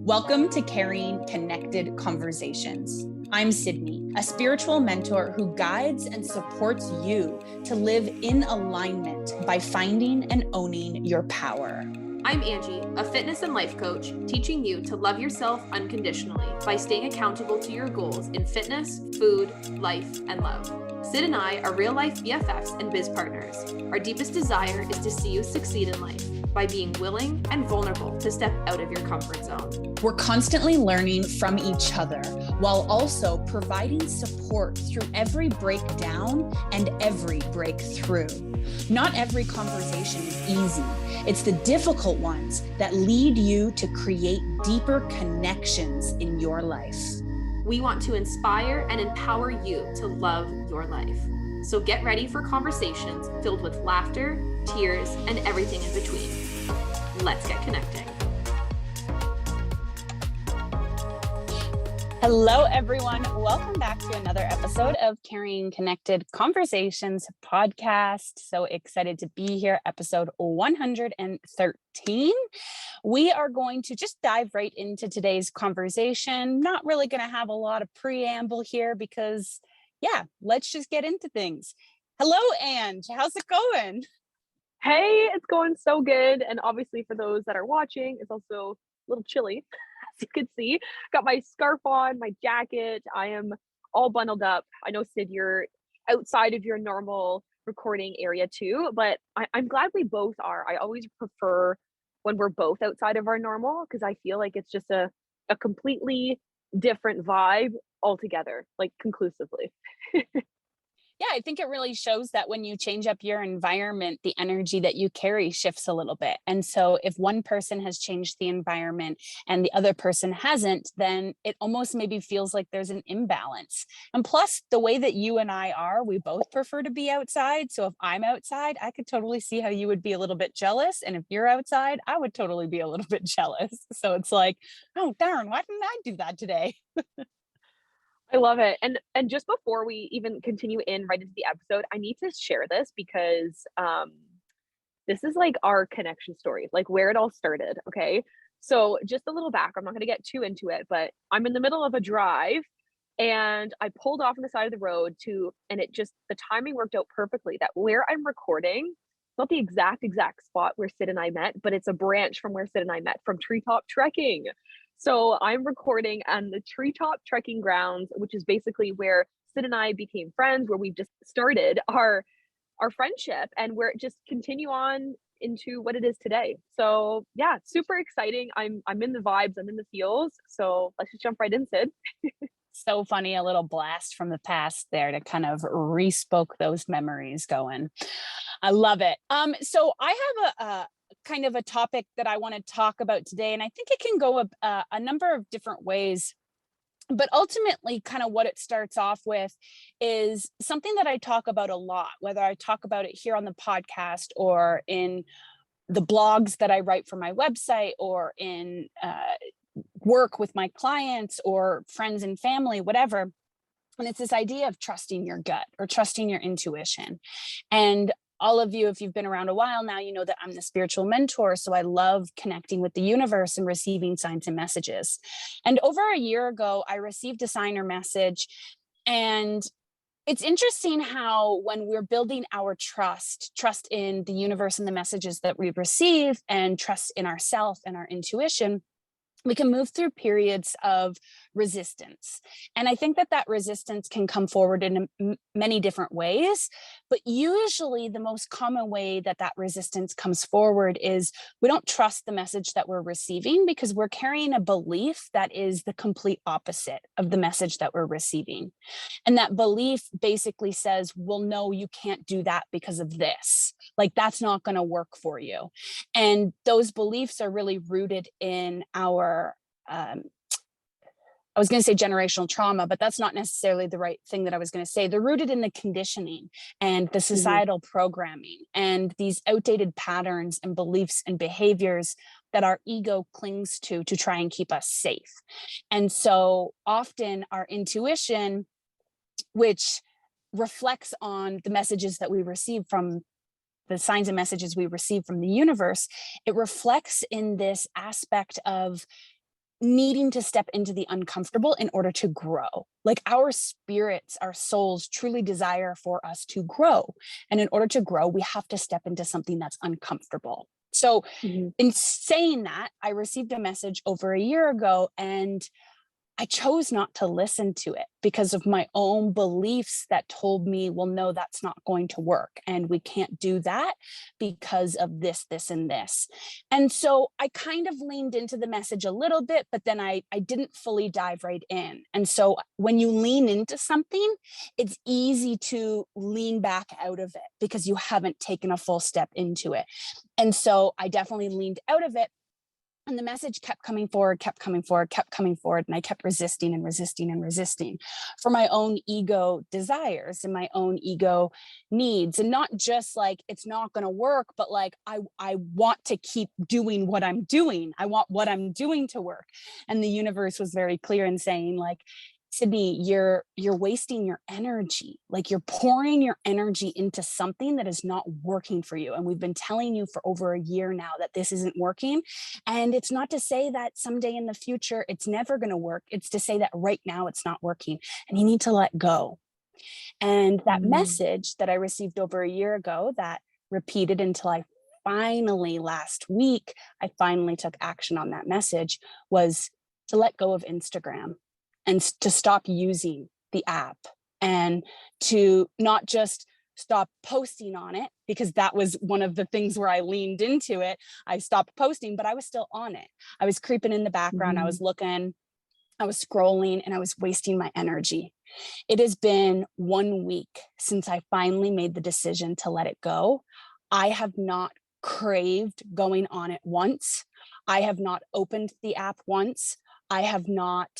Welcome to Carrying Connected Conversations. I'm Sydney, a spiritual mentor who guides and supports you to live in alignment by finding and owning your power. I'm Angie, a fitness and life coach, teaching you to love yourself unconditionally by staying accountable to your goals in fitness, food, life, and love. Sid and I are real-life BFFs and biz partners. Our deepest desire is to see you succeed in life by being willing and vulnerable to step out of your comfort zone. We're constantly learning from each other while also providing support through every breakdown and every breakthrough. Not every conversation is easy. It's the difficult ones that lead you to create deeper connections in your life. We want to inspire and empower you to love your life. So get ready for conversations filled with laughter, tears, and everything in between. Let's get connecting. Hello, everyone. Welcome back to another episode of Carrying Connected Conversations podcast. So excited to be here, episode 113. We are going to just dive right into today's conversation. Not really going to have a lot of preamble here because, let's just get into things. Hello, Ange. How's it going? Hey, it's going so good. And obviously for those that are watching, it's also a little chilly, as you can see. Got my scarf on, my jacket. I am all bundled up. I know, Sid, you're outside of your normal recording area too, but I'm glad we both are. I always prefer when we're both outside of our normal because I feel like it's just a completely different vibe altogether, like conclusively. Yeah, I think it really shows that when you change up your environment, the energy that you carry shifts a little bit. And so if one person has changed the environment and the other person hasn't, then it almost maybe feels like there's an imbalance. And plus, the way that you and I are, we both prefer to be outside. So if I'm outside, I could totally see how you would be a little bit jealous. And if you're outside, I would totally be a little bit jealous. So it's like, oh, darn, why didn't I do that today? I love it. And just before we even continue right into the episode, I need to share this because this is like our connection story, like where it all started. Okay. So just a little back, I'm not going to get too into it, but I'm in the middle of a drive and I pulled off on the side of the road and the timing worked out perfectly that where I'm recording, not the exact spot where Sid and I met, but it's a branch from where Sid and I met from Treetop Trekking. So I'm recording on the Treetop Trekking grounds, which is basically where Sid and I became friends, where we've just started our friendship and we're just continue on into what it is today. So yeah, super exciting. I'm in the vibes, I'm in the feels. So let's just jump right in, Sid. So funny, a little blast from the past there to kind of re-spoke those memories going. I love it. So I have a kind of a topic that I want to talk about today, and I think it can go a number of different ways. But ultimately, kind of what it starts off with is something that I talk about a lot, whether I talk about it here on the podcast or in the blogs that I write for my website or in work with my clients or friends and family, whatever. And it's this idea of trusting your gut or trusting your intuition. And all of you, if you've been around a while now, you know that I'm the spiritual mentor. So I love connecting with the universe and receiving signs and messages. And over a year ago, I received a sign or message. And it's interesting how when we're building our trust in the universe and the messages that we receive and trust in ourselves and our intuition, we can move through periods of resistance. And I think that resistance can come forward in many different ways, but usually the most common way that resistance comes forward is we don't trust the message that we're receiving because we're carrying a belief that is the complete opposite of the message that we're receiving. And that belief basically says, well, no, you can't do that because of this. Like, that's not going to work for you. And those beliefs are really rooted in our I was going to say generational trauma, but that's not necessarily the right thing that I was going to say. They're rooted in the conditioning and the societal programming and these outdated patterns and beliefs and behaviors that our ego clings to try and keep us safe. And so often our intuition, which reflects on the messages that we receive from the signs and messages we receive from the universe. It reflects in this aspect of needing to step into the uncomfortable in order to grow. Like our spirits, our souls truly desire for us to grow. And in order to grow, we have to step into something that's uncomfortable. So in saying that, I received a message over a year ago, and I chose not to listen to it because of my own beliefs that told me, well, no, that's not going to work. And we can't do that because of this, this, and this. And so I kind of leaned into the message a little bit, but then I didn't fully dive right in. And so when you lean into something, it's easy to lean back out of it because you haven't taken a full step into it. And so I definitely leaned out of it. And the message kept coming forward, kept coming forward, kept coming forward. And I kept resisting and resisting and resisting for my own ego desires and my own ego needs. And not just like, it's not going to work, but like, I want to keep doing what I'm doing. I want what I'm doing to work. And the universe was very clear in saying, like, Sydney, you're wasting your energy. Like, you're pouring your energy into something that is not working for you. And we've been telling you for over a year now that this isn't working. And it's not to say that someday in the future, it's never going to work. It's to say that right now it's not working and you need to let go. And that message that I received over a year ago that repeated until I finally last week, I finally took action on that message, was to let go of Instagram and to stop using the app, and to not just stop posting on it, because that was one of the things where I leaned into it. I stopped posting, but I was still on it. I was creeping in the background. I was looking, I was scrolling, and I was wasting my energy. It has been 1 week since I finally made the decision to let it go. I have not craved going on it once. I have not opened the app once. I have not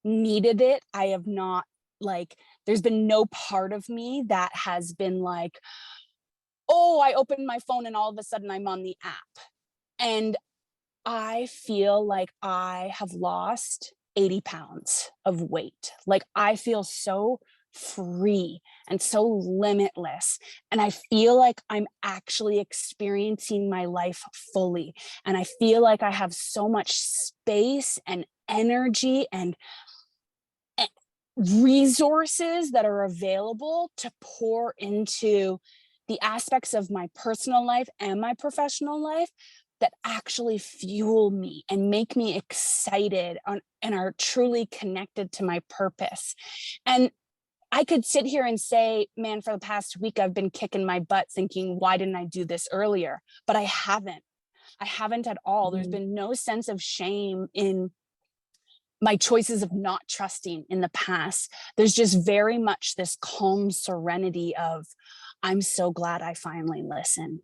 needed it. I have not, like, there's been no part of me that has been like, oh, I opened my phone and all of a sudden I'm on the app. And I feel like I have lost 80 pounds of weight. Like, I feel so free and so limitless. And I feel like I'm actually experiencing my life fully. And I feel like I have so much space and energy and resources that are available to pour into the aspects of my personal life and my professional life that actually fuel me and make me excited and are truly connected to my purpose. And I could sit here and say, man, for the past week, I've been kicking my butt thinking, why didn't I do this earlier? But I haven't. I haven't at all. There's been no sense of shame in my choices of not trusting in the past. There's just very much this calm serenity of, I'm so glad I finally listened.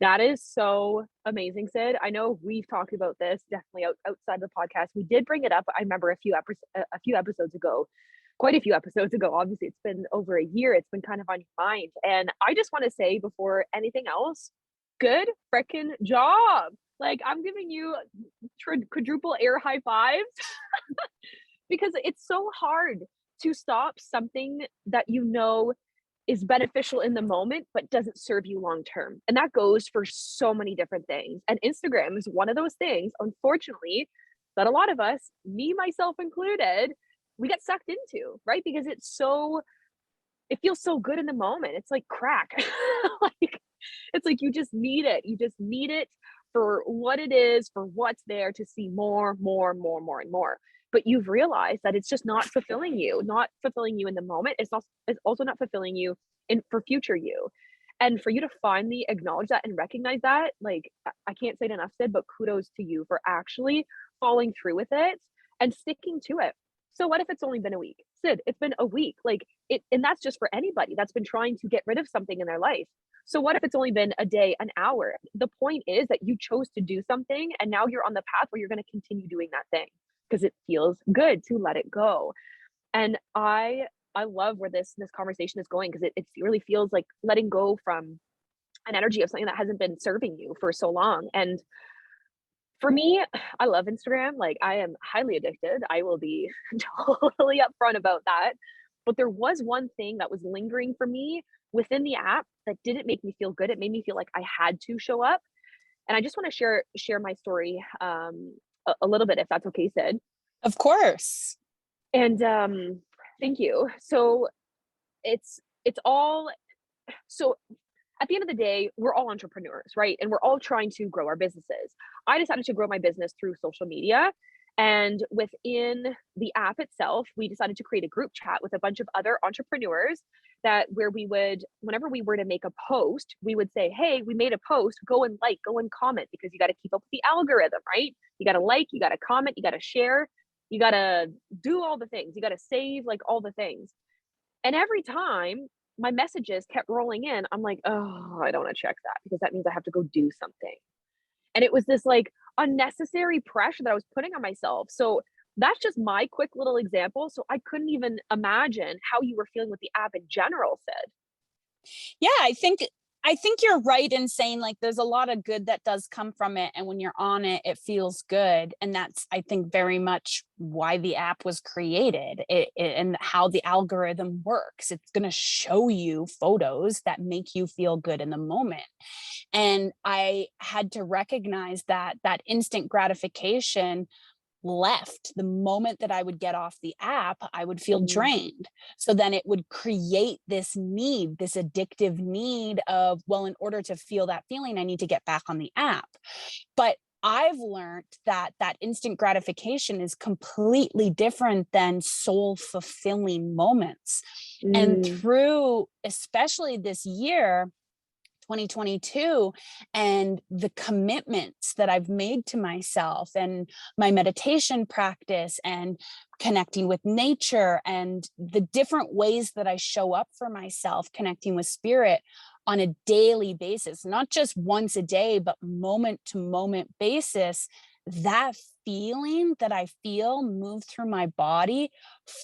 That is so amazing, Sid. I know we've talked about this definitely outside the podcast. We did bring it up. I remember a few episodes ago, quite a few episodes ago. Obviously, it's been over a year. It's been kind of on your mind. And I just want to say, before anything else, good freaking job. Like, I'm giving you quadruple air high fives because it's so hard to stop something that you know is beneficial in the moment, but doesn't serve you long term. And that goes for so many different things. And Instagram is one of those things, unfortunately, that a lot of us, me, myself included, we get sucked into, right? Because it feels so good in the moment. It's like crack. Like, it's like you just need it. You just need it for what it is, for what's there, to see more, and more. But you've realized that it's just not fulfilling you in the moment. It's also not fulfilling you for future you. And for you to finally acknowledge that and recognize that, like, I can't say it enough, Sid, but kudos to you for actually following through with it and sticking to it. So what if it's only been a week? Sid, it's been a week. And that's just for anybody that's been trying to get rid of something in their life. So what if it's only been a day, an hour? The point is that you chose to do something, and now you're on the path where you're going to continue doing that thing because it feels good to let it go. And I love where this conversation is going, because it really feels like letting go from an energy of something that hasn't been serving you for so long. And for me, I love Instagram. Like, I am highly addicted. I will be totally upfront about that. But there was one thing that was lingering for me within the app that didn't make me feel good. It made me feel like I had to show up. And I just want to share my story a little bit, if that's okay, Sid. Of course. And thank you. So it's all so at the end of the day, we're all entrepreneurs, right? And we're all trying to grow our businesses. I decided to grow my business through social media. And within the app itself, we decided to create a group chat with a bunch of other entrepreneurs that where we would, whenever we were to make a post, we would say, hey, we made a post, go and like, go and comment, because you got to keep up with the algorithm, right? You got to like, you got to comment, you got to share, you got to do all the things, you got to save, like all the things. And every time my messages kept rolling in, I'm like, oh, I don't want to check that because that means I have to go do something. And it was this like unnecessary pressure that I was putting on myself. So that's just my quick little example. So I couldn't even imagine how you were feeling with the app in general, Sid. Yeah, I think you're right in saying like there's a lot of good that does come from it, and when you're on it it feels good, and that's I think very much why the app was created, and how the algorithm works. It's going to show you photos that make you feel good in the moment. And I had to recognize that that instant gratification left the moment that I would get off the app, I would feel Mhm. drained. So then it would create this need, this addictive need of, well, in order to feel that feeling, I need to get back on the app. But I've learned that that instant gratification is completely different than soul fulfilling moments. And Mm, through, especially this year, 2022, and the commitments that I've made to myself and my meditation practice and connecting with nature and the different ways that I show up for myself, connecting with spirit on a daily basis, not just once a day, but moment to moment basis, that feeling that I feel move through my body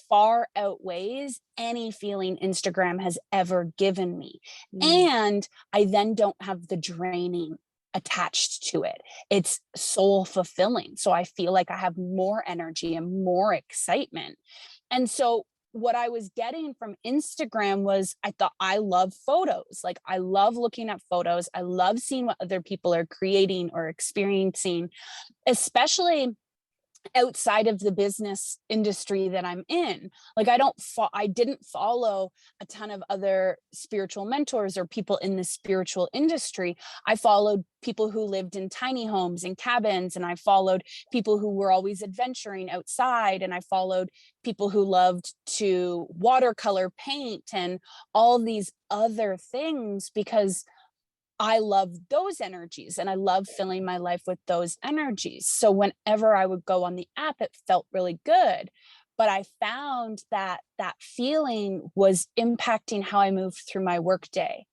far outweighs any feeling Instagram has ever given me. mm, And I then don't have the draining attached to it. It's soul fulfilling. So I feel like I have more energy and more excitement. And so what I was getting from Instagram was I thought I love photos. Like I love looking at photos. I love seeing what other people are creating or experiencing, especially outside of the business industry that I'm in. Like I didn't follow a ton of other spiritual mentors or people in the spiritual industry. I followed people who lived in tiny homes and cabins, and I followed people who were always adventuring outside, and I followed people who loved to watercolor paint and all these other things because I love those energies and I love filling my life with those energies. So whenever I would go on the app, it felt really good. But I found that that feeling was impacting how I moved through my workday.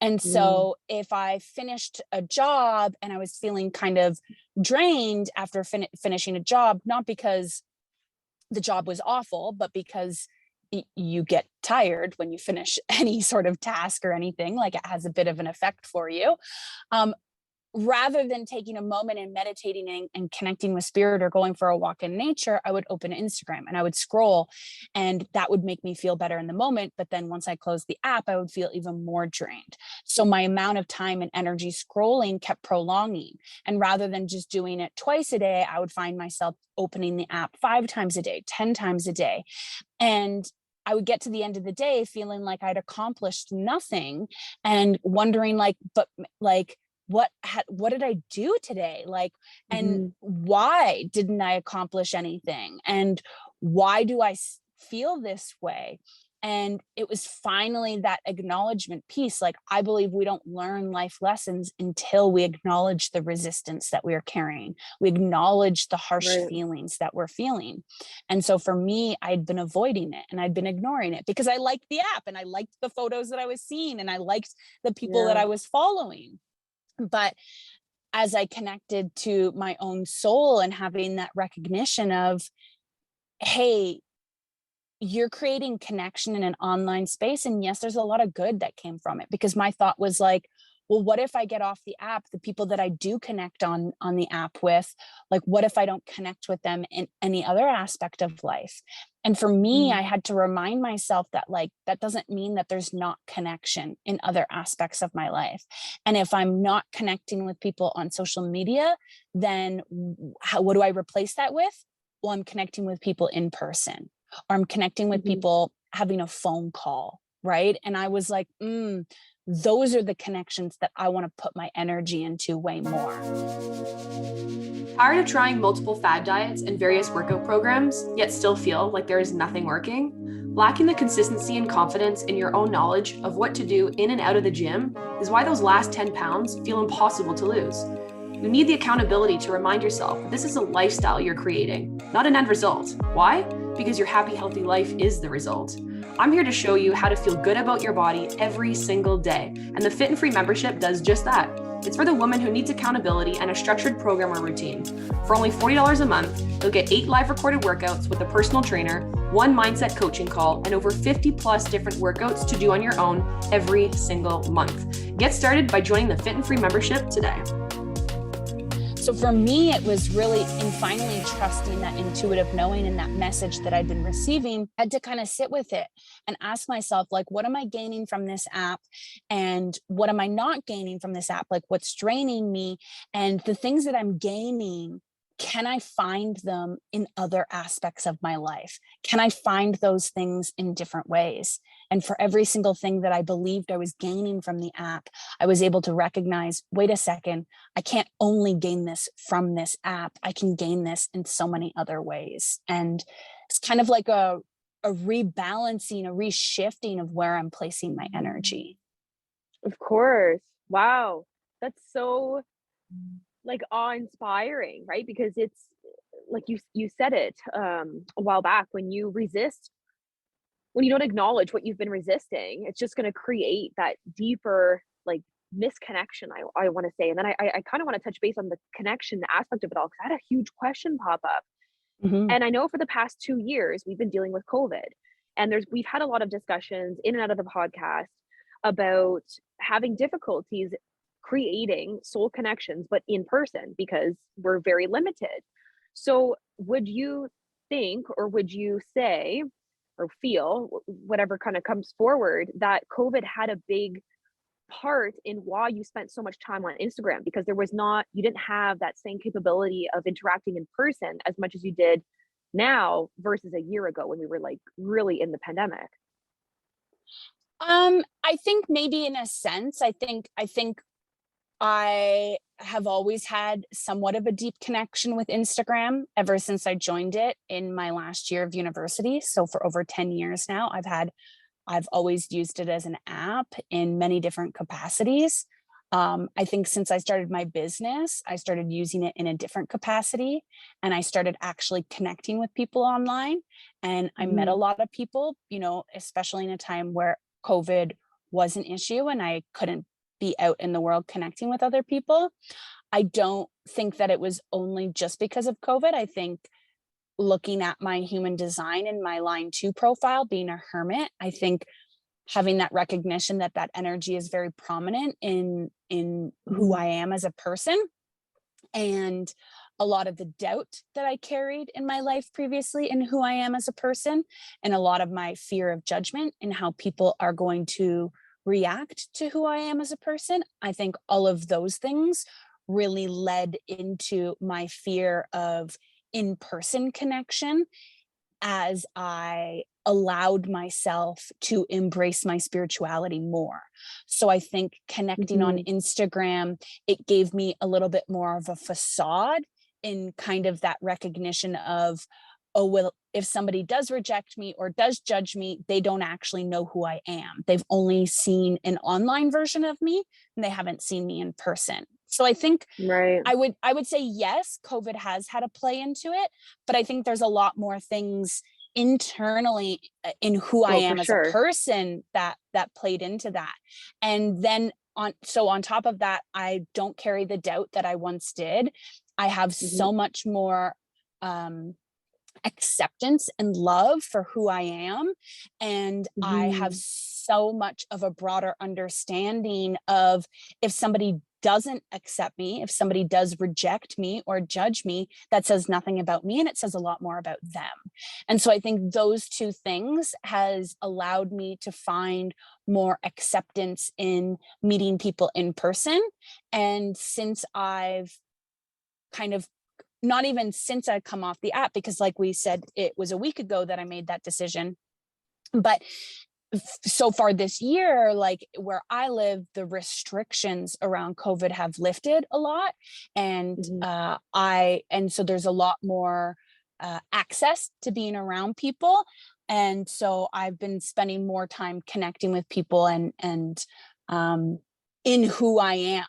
And mm, so if I finished a job and I was feeling kind of drained after finishing a job, not because the job was awful, but because you get tired when you finish any sort of task or anything, like it has a bit of an effect for you. Um, Rather than taking a moment and meditating and connecting with spirit or going for a walk in nature, I would open Instagram and I would scroll, and that would make me feel better in the moment. But then once I closed the app, I would feel even more drained. So my amount of time and energy scrolling kept prolonging. And rather than just doing it twice a day, I would find myself opening the app 5 times a day, 10 times a day. And I would get to the end of the day feeling like I'd accomplished nothing and wondering like what did I do today, like, and mhm. why didn't I accomplish anything, and why do I feel this way? And it was finally that acknowledgement piece. Like I believe we don't learn life lessons until we acknowledge the resistance that we are carrying, we acknowledge the harsh Right. feelings that we're feeling. And so for me, I'd been avoiding it and I'd been ignoring it because I liked the app and I liked the photos that I was seeing and I liked the people that Yeah. I was following. But as I connected to my own soul and having that recognition of, hey, you're creating connection in an online space. And yes, there's a lot of good that came from it, because my thought was like, well, what if I get off the app, the people that I do connect on the app with, like, what if I don't connect with them in any other aspect of life? And for me, I had to remind myself that, like, that doesn't mean that there's not connection in other aspects of my life. And if I'm not connecting with people on social media, then what do I replace that with? Well, I'm connecting with people in person, or I'm connecting with people having a phone call, right? And I was like, those are the connections that I want to put my energy into way more. Tired of trying multiple fad diets and various workout programs, yet still feel like there is nothing working? Lacking the consistency and confidence in your own knowledge of what to do in and out of the gym is why those last 10 pounds feel impossible to lose. You need the accountability to remind yourself that this is a lifestyle you're creating, not an end result. Why? Because your happy, healthy life is the result. I'm here to show you how to feel good about your body every single day, and the Fit and Free membership does just that. It's for the woman who needs accountability and a structured program or routine. For only $40 a month, you'll get 8 live recorded workouts with a personal trainer, 1 mindset coaching call, and over 50 plus different workouts to do on your own every single month. Get started by joining the Fit and Free membership today. So for me, it was really in finally trusting that intuitive knowing and that message that I'd been receiving. I had to kind of sit with it and ask myself, like, what am I gaining from this app? And what am I not gaining from this app? Like, what's draining me? And the things that I'm gaining, can I find them in other aspects of my life? Can I find those things in different ways? And for every single thing that I believed I was gaining from the app, I was able to recognize, wait a second, I can't only gain this from this app. I can gain this in so many other ways. And it's kind of like a rebalancing, a reshifting of where I'm placing my energy. Of course. Wow. That's so like awe-inspiring, right? Because it's like you said it a while back, when you don't acknowledge what you've been resisting, it's just going to create that deeper like misconnection, I want to say. And then I kind of want to touch base on the connection aspect of it all, because I had a huge question pop up. And I know for the past 2 years we've been dealing with COVID, and we've had a lot of discussions in and out of the podcast about having difficulties creating soul connections, but in person, because we're very limited. So would you think, or would you say, or feel, whatever kind of comes forward, that COVID had a big part in why you spent so much time on Instagram? Because you didn't have that same capability of interacting in person as much as you did now versus a year ago when we were like really in the pandemic. I think maybe in a sense, I think I have always had somewhat of a deep connection with Instagram ever since I joined it in my last year of university. So for over 10 years now, I've always used it as an app in many different capacities. I think since I started my business, I started using it in a different capacity, and I started actually connecting with people online. And I met a lot of people, especially in a time where COVID was an issue and I couldn't be out in the world connecting with other people. I don't think that it was only just because of COVID. I think looking at my human design and my line 2 profile, being a hermit, I think having that recognition that energy is very prominent in who I am as a person, and a lot of the doubt that I carried in my life previously in who I am as a person, and a lot of my fear of judgment and how people are going to react to who I am as a person. I think all of those things really led into my fear of in-person connection as I allowed myself to embrace my spirituality more. So I think connecting on Instagram, it gave me a little bit more of a facade in kind of that recognition of, oh, well, if somebody does reject me or does judge me, they don't actually know who I am. They've only seen an online version of me, and they haven't seen me in person. So I think I would say, yes, COVID has had a play into it, but I think there's a lot more things internally in who I am as a person that played into that. And then on top of that, I don't carry the doubt that I once did. I have so much more acceptance and love for who I am. And I have so much of a broader understanding of, if somebody doesn't accept me, if somebody does reject me or judge me, that says nothing about me and it says a lot more about them. And so I think those two things has allowed me to find more acceptance in meeting people in person. And since I've kind of, not even since I come off the app, because like we said, it was a week ago that I made that decision, but so far this year, like where I live, the restrictions around COVID have lifted a lot. And so there's a lot more access to being around people. And so I've been spending more time connecting with people and in who I am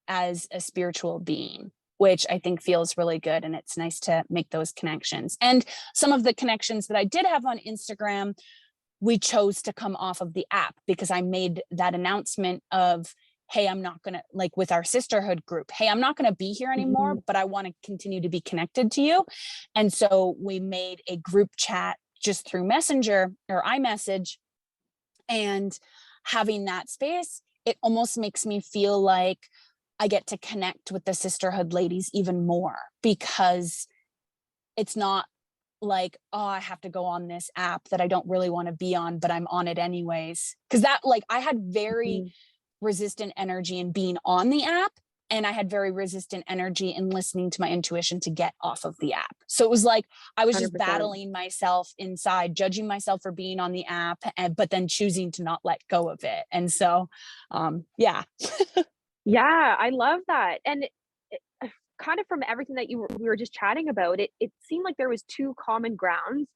as a spiritual being, which I think feels really good. And it's nice to make those connections. And some of the connections that I did have on Instagram, we chose to come off of the app because I made that announcement of, hey, I'm not going to, like with our sisterhood group, hey, I'm not going to be here anymore, but I want to continue to be connected to you. And so we made a group chat just through Messenger or iMessage, and having that space, it almost makes me feel like I get to connect with the sisterhood ladies even more, because it's not like, oh, I have to go on this app that I don't really want to be on, but I'm on it anyways. Because that, like, I had very resistant energy in being on the app, and I had very resistant energy in listening to my intuition to get off of the app. So it was like I was just 100%. battling myself inside, judging myself for being on the app, but then choosing to not let go of it. And so, yeah. Yeah, I love that. And kind of from everything that we were just chatting about, it seemed like there was two common grounds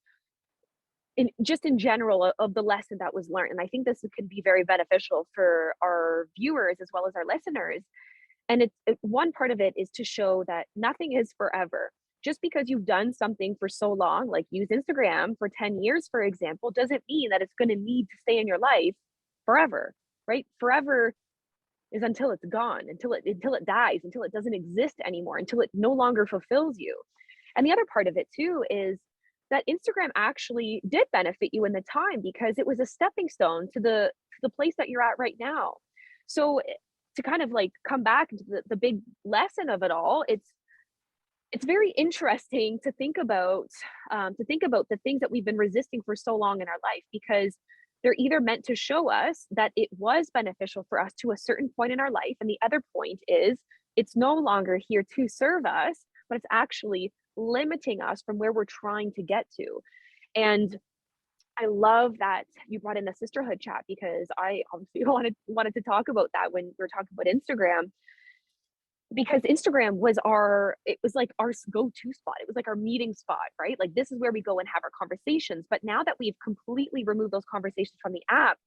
in general of the lesson that was learned. And I think this could be very beneficial for our viewers as well as our listeners. And one part of it is to show that nothing is forever. Just because you've done something for so long, like use Instagram for 10 years, for example, doesn't mean that it's going to need to stay in your life forever, right? Forever is until it's gone, until it dies, until it doesn't exist anymore, until it no longer fulfills you. And the other part of it too is that Instagram actually did benefit you in the time, because it was a stepping stone to the place that you're at right now. So to kind of like come back into the big lesson of it all, it's very interesting to think about the things that we've been resisting for so long in our life, because they're either meant to show us that it was beneficial for us to a certain point in our life, and the other point is it's no longer here to serve us, but it's actually limiting us from where we're trying to get to. And I love that you brought in the sisterhood chat, because I obviously wanted to talk about that when we were talking about Instagram, because Instagram was our go-to spot. It was like our meeting spot, right? Like this is where we go and have our conversations. But now that we've completely removed those conversations from the app,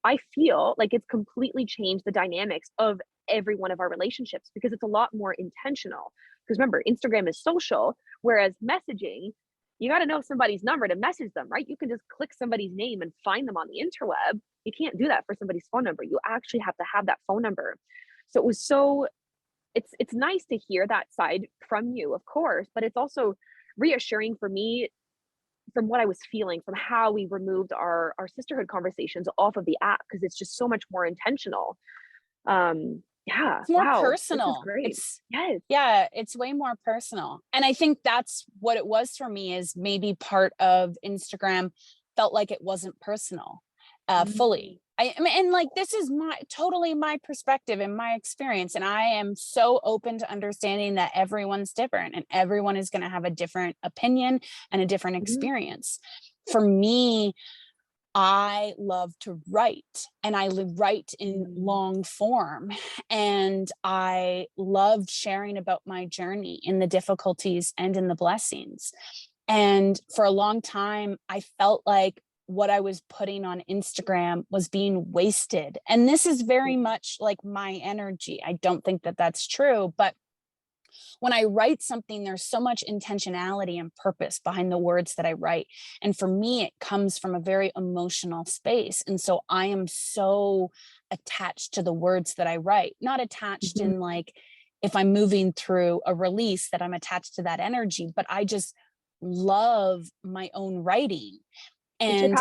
I feel like it's completely changed the dynamics of every one of our relationships, because it's a lot more intentional. Because remember, Instagram is social, whereas messaging, you got to know somebody's number to message them, right? You can just click somebody's name and find them on the interweb. You can't do that for somebody's phone number. You actually have to have that phone number. So it was it's nice to hear that side from you, of course, but it's also reassuring for me from what I was feeling from how we removed our sisterhood conversations off of the app, because it's just so much more intentional. Yeah, It's more wow, personal. this is great. Yes. Yeah, it's way more personal. And I think that's what it was for me, is maybe part of Instagram felt like it wasn't personal fully. I mean, and like, this is totally my perspective and my experience. And I am so open to understanding that everyone's different and everyone is going to have a different opinion and a different experience. For me, I love to write, and I write in long form, and I loved sharing about my journey in the difficulties and in the blessings. And for a long time, I felt like what I was putting on Instagram was being wasted. And this is very much like my energy. I don't think that that's true, but when I write something, there's so much intentionality and purpose behind the words that I write. And for me, it comes from a very emotional space. And so I am so attached to the words that I write, not attached in like, if I'm moving through a release that I'm attached to that energy, but I just love my own writing. And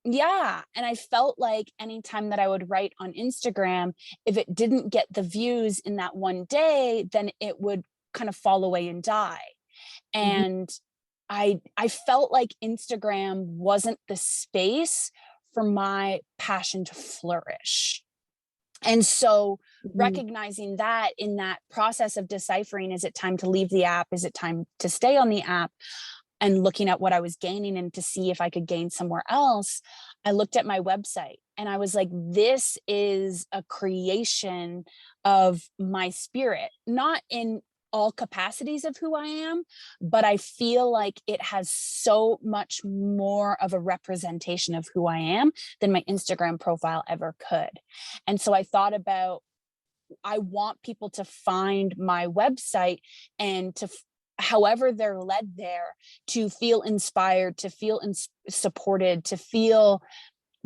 Yeah. And I felt like anytime that I would write on Instagram, if it didn't get the views in that one day, then it would kind of fall away and die. Mhm. And I felt like Instagram wasn't the space for my passion to flourish. And so Mhm. recognizing that in that process of deciphering, is it time to leave the app? Is it time to stay on the app? And looking at what I was gaining and to see if I could gain somewhere else, I looked at my website and I was like, this is a creation of my spirit, not in all capacities of who I am, but I feel like it has so much more of a representation of who I am than my Instagram profile ever could. And so I thought about, I want people to find my website and to however they're led there, to feel inspired, to feel supported, to feel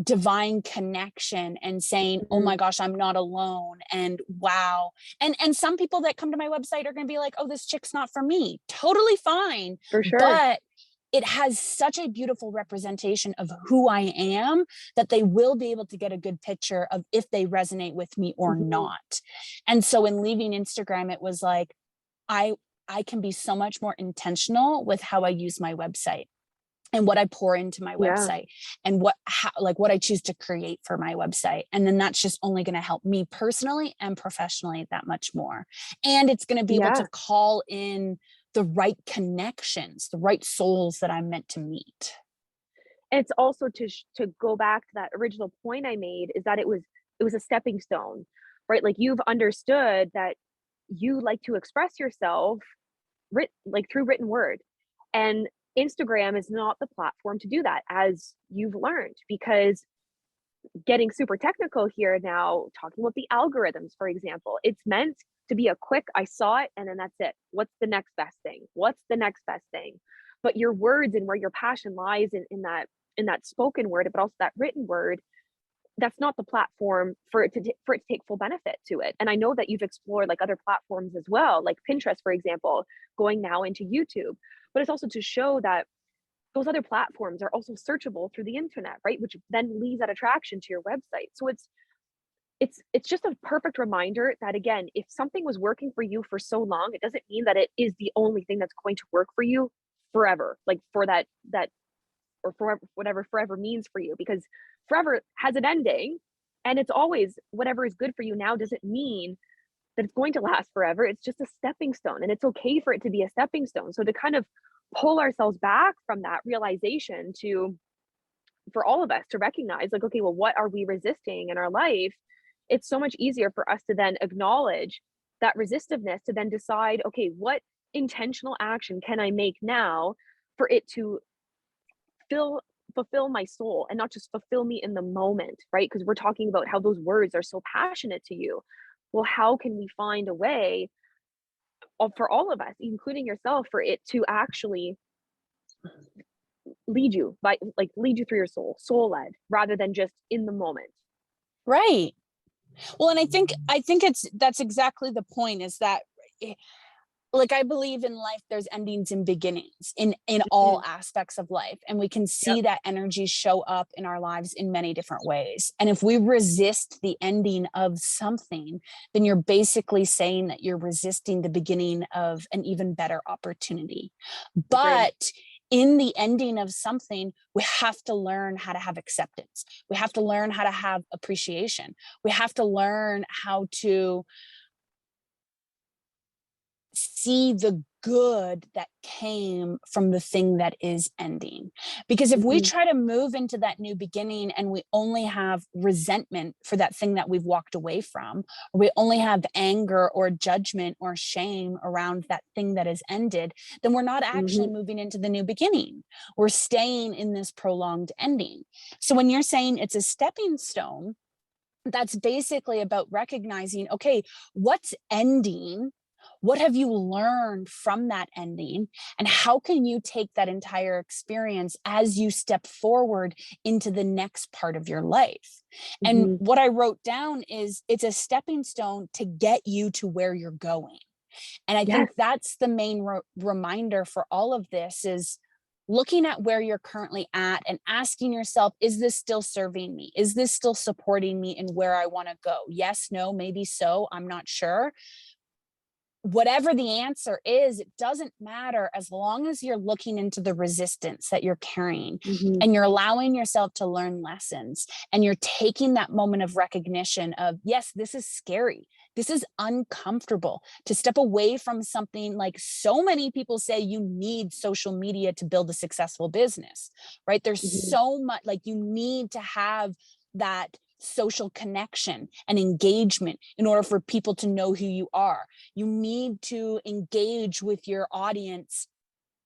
divine connection and saying, oh Mhm. my gosh, I'm not alone, and wow. And some people that come to my website are going to be like, oh, this chick's not for me. Totally fine. For sure. But it has such a beautiful representation of who I am that they will be able to get a good picture of if they resonate with me or Mhm. not. And so in leaving Instagram, it was like, I I can be so much more intentional with how I use my website and what I pour into my Yeah. website and what I choose to create for my website. And then that's just only going to help me personally and professionally that much more. And it's going to be able to Yeah. call in the right connections, the right souls that I'm meant to meet. And it's also to go back to that original point I made is that it was a stepping stone, right? Like you've understood that you like to express yourself like through written word. And Instagram is not the platform to do that, as you've learned, because getting super technical here now, talking about the algorithms, for example, it's meant to be a quick, I saw it, and then that's it. What's the next best thing? What's the next best thing? But your words and where your passion lies in that spoken word, but also that written word, that's not the platform for for it to take full benefit to it. And I know that you've explored like other platforms as well, like Pinterest, for example, going now into YouTube. But it's also to show that those other platforms are also searchable through the internet, right? Which then leads that attraction to your website. So it's just a perfect reminder that again, if something was working for you for so long, it doesn't mean that it is the only thing that's going to work for you forever. Like for that or forever, whatever forever means for you, because forever has an ending, and it's always whatever is good for you now doesn't mean that it's going to last forever. It's just a stepping stone, and it's okay for it to be a stepping stone. So to kind of pull ourselves back from that realization to for all of us to recognize like, okay, well, what are we resisting in our life? It's so much easier for us to then acknowledge that resistiveness to then decide, okay, what intentional action can I make now for it to fill fulfill my soul and not just fulfill me in the moment, right? Because we're talking about how those words are so passionate to you. Well, how can we find a way for all of us, including yourself, for it to actually lead you by like lead you through your soul led rather than just in the moment. Right. Well, and I think that's exactly the point, is that eh, like I believe in life there's endings and beginnings in all Mhm. aspects of life, and we can Yep. see that energy show up in our lives in many different ways. And if we resist the ending of something, then you're basically saying that you're resisting the beginning of an even better opportunity. Agreed. But in the ending of something, we have to learn how to have acceptance. We have to learn how to have appreciation. We have to learn how to see the good that came from the thing that is ending. Because if we Mhm. try to move into that new beginning and we only have resentment for that thing that we've walked away from, or we only have anger or judgment or shame around that thing that has ended, then we're not actually Mhm. moving into the new beginning. We're staying in this prolonged ending. So when you're saying it's a stepping stone, that's basically about recognizing, okay, what's ending? What have you learned from that ending? And how can you take that entire experience as you step forward into the next part of your life? And Mhm. what I wrote down is it's a stepping stone to get you to where you're going. And I Yes. think that's the main reminder for all of this is looking at where you're currently at and asking yourself, is this still serving me? Is this still supporting me in where I want to go? Yes, no, maybe so. I'm not sure. Whatever the answer is, it doesn't matter as long as you're looking into the resistance that you're carrying Mhm. and you're allowing yourself to learn lessons and you're taking that moment of recognition of, yes, this is scary. This is uncomfortable to step away from something. Like, so many people say you need social media to build a successful business, right? There's Mhm. so much, like, you need to have that social connection and engagement in order for people to know who you are. You need to engage with your audience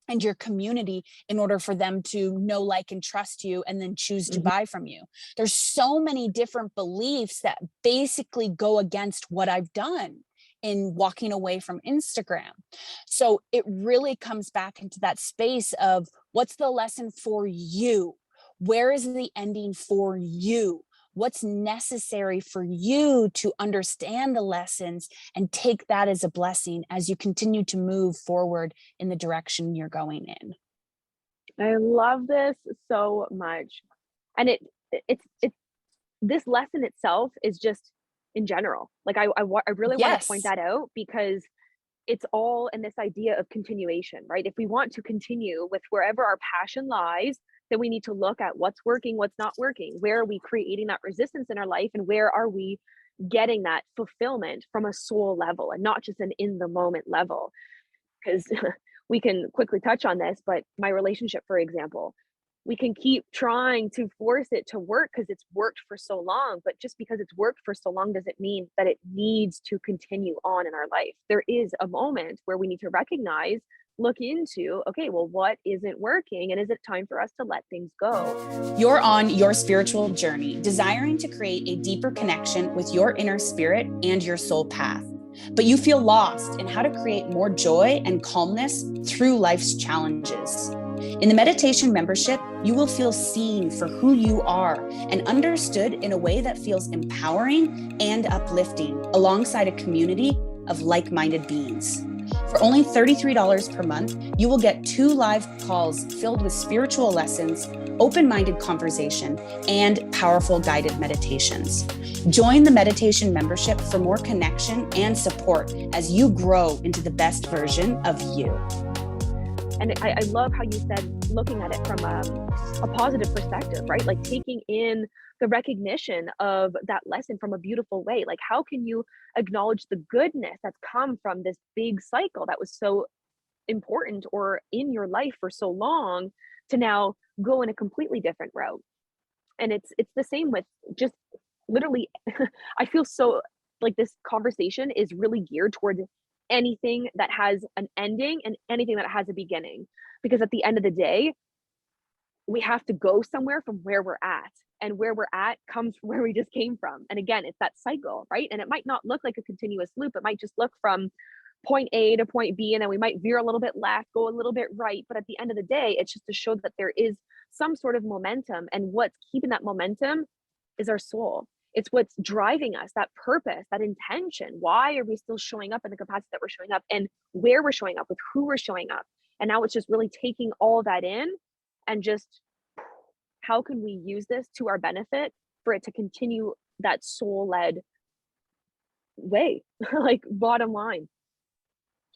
and your community in order for them to know, like, and trust you and then choose to Mhm. buy from you. There's so many different beliefs that basically go against what I've done in walking away from Instagram. So it really comes back into that space of, what's the lesson for you? Where is the ending for you? What's necessary for you to understand the lessons and take that as a blessing as you continue to move forward in the direction you're going in? I love this so much. And it's this lesson itself is just in general. Like I really want to point Yes. that out because it's all in this idea of continuation, right? If we want to continue with wherever our passion lies, then we need to look at what's working, what's not working. Where are we creating that resistance in our life, and where are we getting that fulfillment from a soul level and not just an in the moment level? Because we can quickly touch on this, but my relationship, for example, we can keep trying to force it to work because it's worked for so long. But just because it's worked for so long doesn't mean that it needs to continue on in our life. There is a moment where we need to recognize, look into, okay, well, what isn't working? And is it time for us to let things go? You're on your spiritual journey, desiring to create a deeper connection with your inner spirit and your soul path. But you feel lost in how to create more joy and calmness through life's challenges. In the meditation membership, you will feel seen for who you are and understood in a way that feels empowering and uplifting, alongside a community of like-minded beings. For only $33 per month, you will get 2 live calls filled with spiritual lessons, open-minded conversation, and powerful guided meditations. Join the meditation membership for more connection and support as you grow into the best version of you. And I love how you said looking at it from a positive perspective, right? Like taking in the recognition of that lesson from a beautiful way. Like, how can you acknowledge the goodness that's come from this big cycle that was so important or in your life for so long to now go in a completely different route? And it's the same with just literally I feel so like this conversation is really geared towards anything that has an ending and anything that has a beginning. Because at the end of the day, we have to go somewhere from where we're at. And where we're at comes from where we just came from. And again, it's that cycle, right? And it might not look like a continuous loop. It might just look from point A to point B, and then we might veer a little bit left, go a little bit right. But at the end of the day, it's just to show that there is some sort of momentum. And what's keeping that momentum is our soul. It's what's driving us, that purpose, that intention. Why are we still showing up in the capacity that we're showing up, and where we're showing up, with who we're showing up? And now it's just really taking all that in and just, how can we use this to our benefit for it to continue that soul led way? Like, bottom line.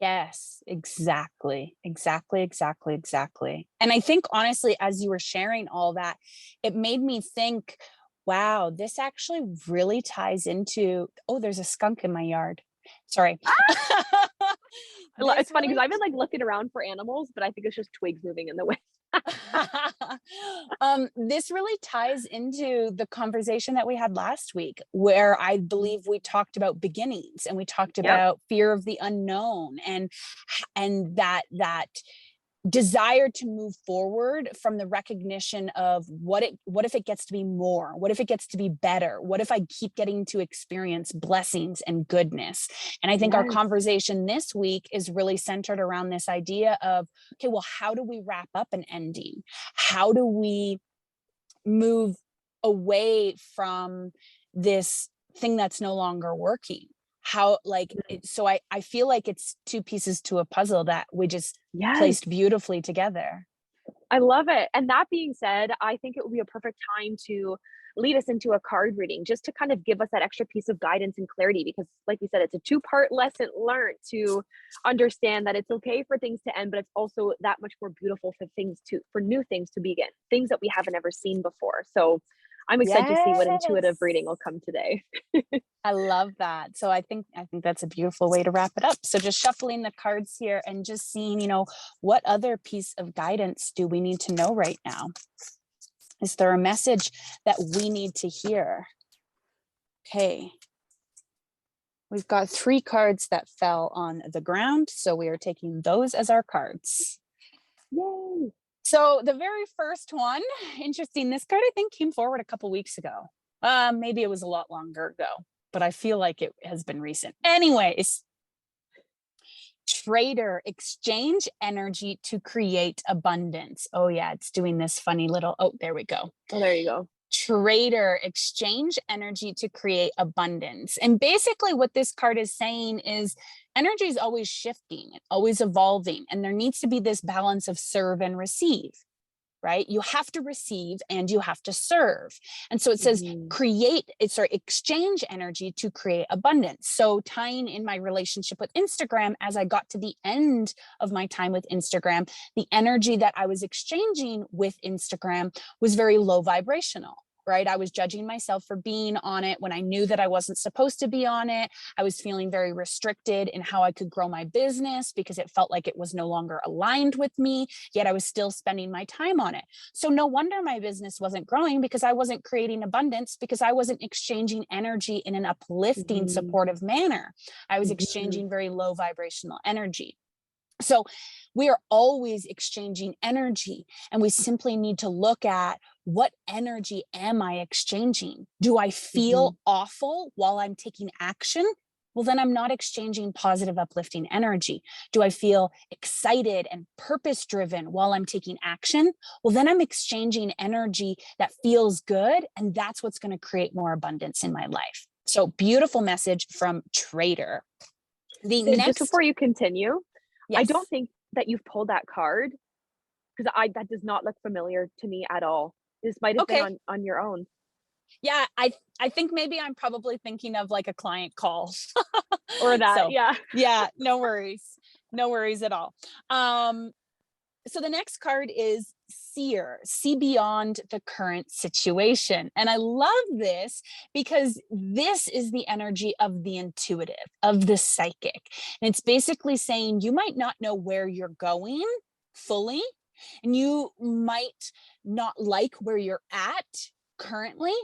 Yes, exactly. Exactly, exactly, exactly. And I think honestly, as you were sharing all that, it made me think, wow, this actually really ties into, oh, there's a skunk in my yard. Sorry. It's This funny because really I've been like looking around for animals, but I think it's just twigs moving in the way. this really ties into the conversation that we had last week, where I believe we talked about beginnings and we talked Yep. about fear of the unknown and that desire to move forward from the recognition of what if it gets to be more, what if it gets to be better, what if I keep getting to experience blessings and goodness. And I think our Yes. conversation this week is really centered around this idea of, okay, well, how do we wrap up an ending? How do we move away from this thing that's no longer working? How, like, so I feel like it's 2 pieces to a puzzle that we just Yes. placed beautifully together. I love it. And that being said, I think it would be a perfect time to lead us into a card reading just to kind of give us that extra piece of guidance and clarity because like you said, it's a two-part lesson learned to understand that it's okay for things to end, but it's also that much more beautiful for new things to begin, things that we haven't ever seen before. So I'm excited to see what intuitive Yes. reading will come today. I love that. So I think that's a beautiful way to wrap it up. So just shuffling the cards here and just seeing, what other piece of guidance do we need to know right now? Is there a message that we need to hear? Okay. We've got 3 cards that fell on the ground, so we are taking those as our cards. Yay. So the very first one, interesting, this card I think came forward a couple weeks ago. Maybe it was a lot longer ago, but I feel like it has been recent. Anyways, trader, exchange energy to create abundance. Oh yeah, it's doing this funny little, oh, there we go. Oh, there you go. Trader, exchange energy to create abundance. And basically what this card is saying is energy is always shifting, always evolving, and there needs to be this balance of serve and receive, right? You have to receive and you have to serve. And so it says exchange energy to create abundance. So tying in my relationship with Instagram, as I got to the end of my time with Instagram, the energy that I was exchanging with Instagram was very low vibrational. Right? I was judging myself for being on it when I knew that I wasn't supposed to be on it. I was feeling very restricted in how I could grow my business because it felt like it was no longer aligned with me, yet I was still spending my time on it. So no wonder my business wasn't growing because I wasn't creating abundance because I wasn't exchanging energy in an uplifting, supportive manner. I was exchanging very low vibrational energy. So we are always exchanging energy, and we simply need to look at what energy am I exchanging? Do I feel awful while I'm taking action? Well, then I'm not exchanging positive, uplifting energy. Do I feel excited and purpose driven while I'm taking action? Well, then I'm exchanging energy that feels good, and that's what's going to create more abundance in my life. So beautiful message from Trader. Just before you continue, yes. I don't think that you've pulled that card because that does not look familiar to me at all. This might have been on your own. Yeah, I think maybe I'm probably thinking of like a client call. Or that, So, yeah. Yeah, no worries. No worries at all. So the next card is Seer, see beyond the current situation. And I love this because this is the energy of the intuitive, of the psychic. And it's basically saying you might not know where you're going fully, and you might not like where you're at currently,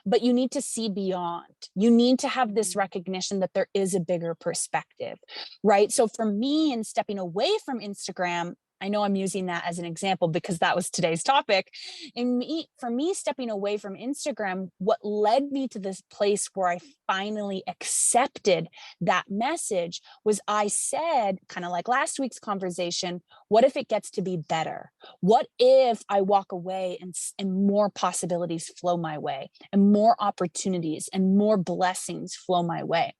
but you need to see beyond. You need to have this recognition that there is a bigger perspective, right? So for me, in stepping away from Instagram, I know I'm using that as an example because that was today's topic. For me, stepping away from Instagram, what led me to this place where I finally accepted that message was I said, kind of like last week's conversation, what if it gets to be better? What if I walk away and more possibilities flow my way and more opportunities and more blessings flow my way?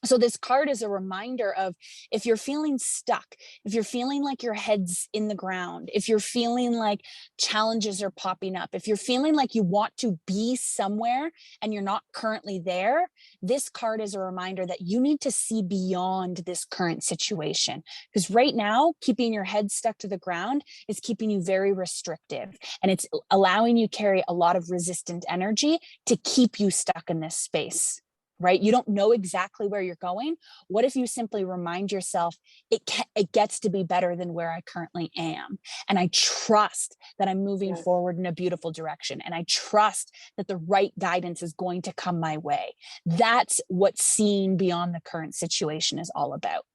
So this card is a reminder of if you're feeling stuck, if you're feeling like your head's in the ground, if you're feeling like challenges are popping up, if you're feeling like you want to be somewhere and you're not currently there, this card is a reminder that you need to see beyond this current situation. Because right now, keeping your head stuck to the ground is keeping you very restrictive, and it's allowing you carry a lot of resistant energy to keep you stuck in this space. Right? You don't know exactly where you're going. What if you simply remind yourself, it gets to be better than where I currently am. And I trust that I'm moving forward in a beautiful direction. And I trust that the right guidance is going to come my way. That's what seeing beyond the current situation is all about.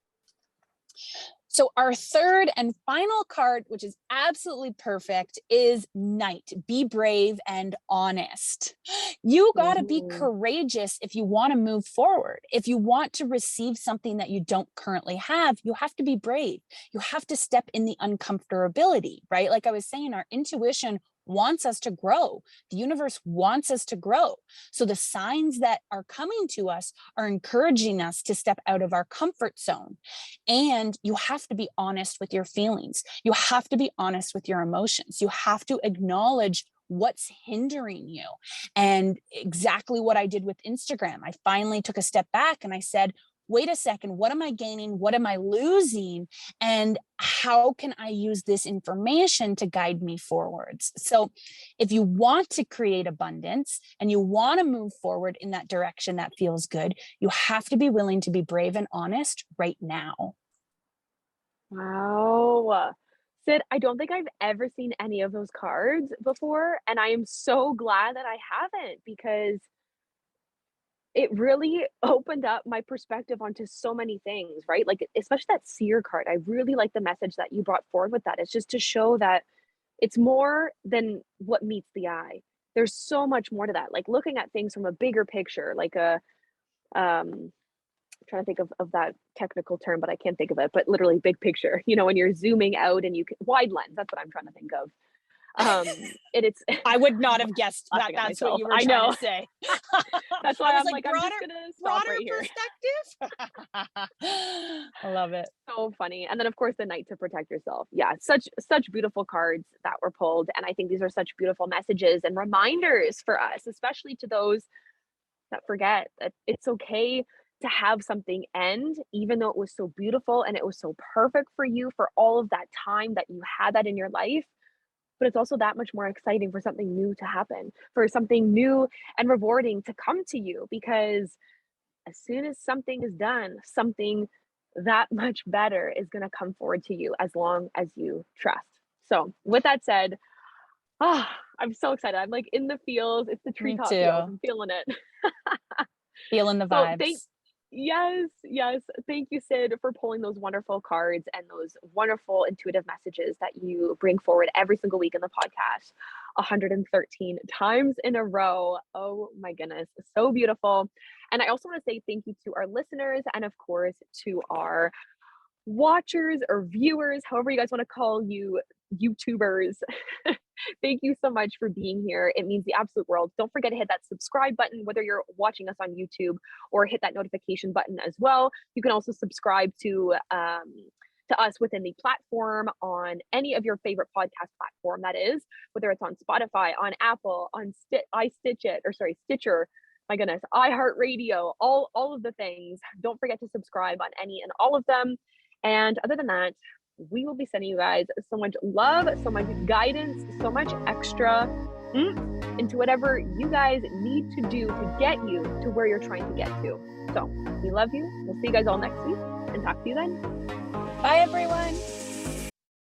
So our third and final card, which is absolutely perfect, is Knight. Be brave and honest. You got to be courageous if you want to move forward. If you want to receive something that you don't currently have, you have to be brave. You have to step in the uncomfortability, right? Like I was saying, our intuition wants us to grow. The universe wants us to grow. So the signs that are coming to us are encouraging us to step out of our comfort zone. And you have to be honest with your feelings. You have to be honest with your emotions. You have to acknowledge what's hindering you. And exactly what I did with Instagram. I finally took a step back and I said, wait a second, what am I gaining? What am I losing? And how can I use this information to guide me forwards? So if you want to create abundance and you want to move forward in that direction that feels good, you have to be willing to be brave and honest right now. Wow. Sid, I don't think I've ever seen any of those cards before. And I am so glad that I haven't, because it really opened up my perspective onto so many things, right? Like, especially that seer card. I really like the message that you brought forward with that. It's just to show that it's more than what meets the eye. There's so much more to that. Like looking at things from a bigger picture, like I'm trying to think of that technical term, but I can't think of it, but literally big picture, when you're zooming out and you can wide lens, that's what I'm trying to think of. It's I would not have guessed that that's what you were trying to say. That's why I'm like, I'm just gonna stop right here. Perspective. I love it. So funny. And then of course the Knight to protect yourself. Yeah, such beautiful cards that were pulled. And I think these are such beautiful messages and reminders for us, especially to those that forget that it's okay to have something end, even though it was so beautiful and it was so perfect for you for all of that time that you had that in your life. But it's also that much more exciting for something new to happen, for something new and rewarding to come to you, because as soon as something is done, something that much better is going to come forward to you as long as you trust. So with that said, I'm so excited. I'm like in the fields. It's the treetop fields. I'm feeling it. Feeling the vibes. Yes. Thank you, Sid, for pulling those wonderful cards and those wonderful intuitive messages that you bring forward every single week in the podcast, 113 times in a row. Oh my goodness, so beautiful. And I also want to say thank you to our listeners and of course to our watchers or viewers, however you guys want to call you, YouTubers. Thank you so much for being here. It means the absolute world. Don't forget to hit that subscribe button, whether you're watching us on YouTube, or hit that notification button as well. You can also subscribe to us within the platform on any of your favorite podcast platform, that is, whether it's on Spotify, on Apple, on Stitcher, my goodness, iHeartRadio, all of the things. Don't forget to subscribe on any and all of them. And other than that, we will be sending you guys so much love, so much guidance, so much extra into whatever you guys need to do to get you to where you're trying to get to. So we love you. We'll see you guys all next week and talk to you then. Bye, everyone.